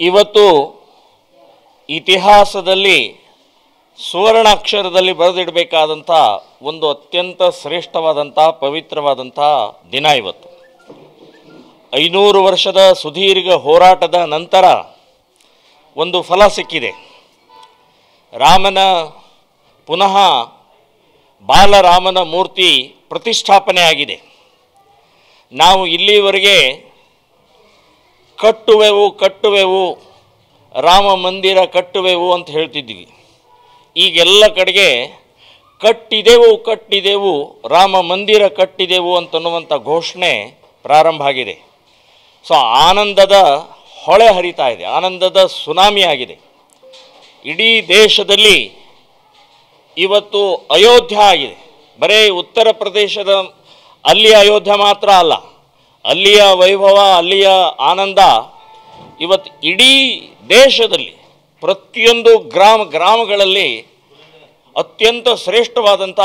ಇವತ್ತು ಇತಿಹಾಸದಲ್ಲಿ ಸುವರ್ಣಾಕ್ಷರದಲ್ಲಿ ಬರೆದಿಡಬೇಕಾದಂಥ ಒಂದು ಅತ್ಯಂತ ಶ್ರೇಷ್ಠವಾದಂಥ ಪವಿತ್ರವಾದಂಥ ದಿನ ಇವತ್ತು. 500 ವರ್ಷದ ಸುದೀರ್ಘ ಹೋರಾಟದ ನಂತರ ಒಂದು ಫಲ ಸಿಕ್ಕಿದೆ. ರಾಮನ ಪುನಃ ಬಾಲರಾಮನ ಮೂರ್ತಿ ಪ್ರತಿಷ್ಠಾಪನೆ ಆಗಿದೆ. ನಾವು ಇಲ್ಲಿವರೆಗೆ ಕಟ್ಟುವೆವು ರಾಮ ಮಂದಿರ ಕಟ್ಟುವೆವು ಅಂತ ಹೇಳ್ತಿದ್ವಿ. ಈಗೆಲ್ಲ ಕಡೆಗೆ ಕಟ್ಟಿದೆವು ರಾಮ ಮಂದಿರ ಕಟ್ಟಿದೆವು ಅಂತನ್ನುವಂಥ ಘೋಷಣೆ ಪ್ರಾರಂಭ ಆಗಿದೆ. ಸೊ ಆನಂದದ ಹೊಳೆ ಹರಿತಾ ಇದೆ, ಆನಂದದ ಸುನಾಮಿ ಆಗಿದೆ. ಇಡೀ ದೇಶದಲ್ಲಿ ಇವತ್ತು ಅಯೋಧ್ಯ ಆಗಿದೆ. ಬರೀ ಉತ್ತರ ಪ್ರದೇಶದ ಅಲ್ಲಿಯ ಅಯೋಧ್ಯ ಮಾತ್ರ ಅಲ್ಲ, ಅಲ್ಲಿಯ ವೈಭವ, ಅಲ್ಲಿಯ ಆನಂದ ಇವತ್ತು ಇಡೀ ದೇಶದಲ್ಲಿ ಪ್ರತಿಯೊಂದು ಗ್ರಾಮಗಳಲ್ಲಿ ಅತ್ಯಂತ ಶ್ರೇಷ್ಠವಾದಂಥ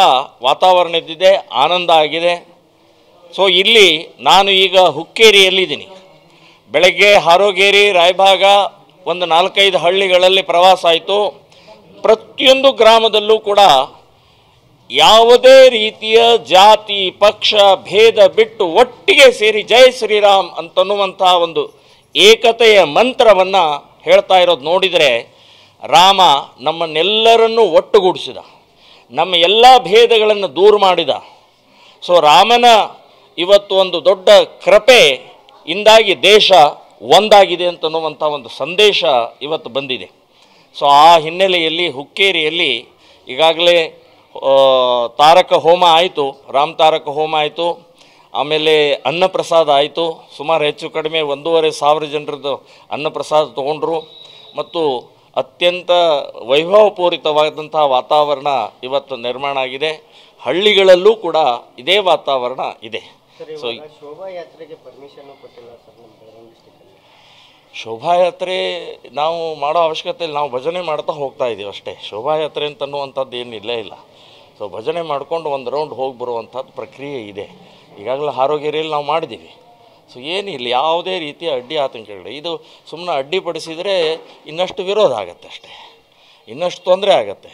ವಾತಾವರಣ ಇದ್ದಿದೆ, ಆನಂದ ಆಗಿದೆ. ಸೊ ಇಲ್ಲಿ ನಾನು ಈಗ ಹುಕ್ಕೇರಿಯಲ್ಲಿದ್ದೀನಿ. ಬೆಳಗ್ಗೆ ಹಾರೋಗೇರಿ, ರಾಯಭಾಗ ಒಂದು 4-5 ಹಳ್ಳಿಗಳಲ್ಲಿ ಪ್ರವಾಸ ಆಯಿತು. ಪ್ರತಿಯೊಂದು ಗ್ರಾಮದಲ್ಲೂ ಕೂಡ ಯಾವುದೇ ರೀತಿಯ ಜಾತಿ ಪಕ್ಷ ಭೇದ ಬಿಟ್ಟು ಒಟ್ಟಿಗೆ ಸೇರಿ ಜೈ ಶ್ರೀರಾಮ್ ಅಂತನ್ನುವಂಥ ಒಂದು ಏಕತೆಯ ಮಂತ್ರವನ್ನು ಹೇಳ್ತಾ ಇರೋದು ನೋಡಿದರೆ ರಾಮ ನಮ್ಮನ್ನೆಲ್ಲರನ್ನೂ ಒಟ್ಟುಗೂಡಿಸಿದ, ನಮ್ಮ ಎಲ್ಲ ಭೇದಗಳನ್ನು ದೂರ ಮಾಡಿದ. ಸೊ ರಾಮನ ಇವತ್ತು ಒಂದು ದೊಡ್ಡ ಕೃಪೆಯಿಂದಾಗಿ ದೇಶ ಒಂದಾಗಿದೆ ಅಂತನ್ನುವಂಥ ಒಂದು ಸಂದೇಶ ಇವತ್ತು ಬಂದಿದೆ. ಸೊ ಆ ಹಿನ್ನೆಲೆಯಲ್ಲಿ ಹುಕ್ಕೇರಿಯಲ್ಲಿ ಈಗಾಗಲೇ ತಾರಕ ಹೋಮ ಆಯಿತು, ರಾಮ ತಾರಕ ಹೋಮ ಆಯಿತು. ಆಮೇಲೆ ಅನ್ನಪ್ರಸಾದ ಆಯಿತು. ಸುಮಾರು ಹೆಚ್ಚು ಕಡಿಮೆ 1,500 ಜನರದ್ದು ಅನ್ನಪ್ರಸಾದ ತೊಗೊಂಡ್ರು. ಮತ್ತು ಅತ್ಯಂತ ವೈಭವಪೂರಿತವಾದಂಥ ವಾತಾವರಣ ಇವತ್ತು ನಿರ್ಮಾಣ ಆಗಿದೆ. ಹಳ್ಳಿಗಳಲ್ಲೂ ಕೂಡ ಇದೇ ವಾತಾವರಣ ಇದೆ. ಸೊ ಶೋಭಾಯಾತ್ರೆಗೆ ಪರ್ಮಿಷನ್ ಕೊಟ್ಟಿಲ್ಲ ಸರ್ ನಮ್ಮ ಬೆಳಗಾವಿ ಡಿಸ್ಟ್ರಿಕ್ಟಲ್ಲಿ. ಶೋಭಾಯಾತ್ರೆ ನಾವು ಮಾಡೋ ಅವಶ್ಯಕತೆಯಲ್ಲಿ ನಾವು ಭಜನೆ ಮಾಡ್ತಾ ಹೋಗ್ತಾ ಇದ್ದೀವಿ ಅಷ್ಟೇ. ಶೋಭಾಯಾತ್ರೆ ಅಂತನ್ನುವಂಥದ್ದು ಏನಿಲ್ಲೇ ಇಲ್ಲ. ಸೊ ಭಜನೆ ಮಾಡಿಕೊಂಡು ಒಂದು ರೌಂಡ್ ಹೋಗಿ ಬರುವಂಥದ್ದು ಪ್ರಕ್ರಿಯೆ ಇದೆ. ಈಗಾಗಲೇ ಹಾರೋಗೇರಿಯಲ್ಲಿ ನಾವು ಮಾಡಿದ್ದೀವಿ. ಸೊ ಏನಿಲ್ಲ, ಯಾವುದೇ ರೀತಿಯ ಅಡ್ಡಿ ಆತಂಕಗಳು. ಇದು ಸುಮ್ಮನೆ ಅಡ್ಡಿಪಡಿಸಿದರೆ ಇನ್ನಷ್ಟು ವಿರೋಧ ಆಗುತ್ತೆ ಅಷ್ಟೇ, ಇನ್ನಷ್ಟು ತೊಂದರೆ ಆಗುತ್ತೆ.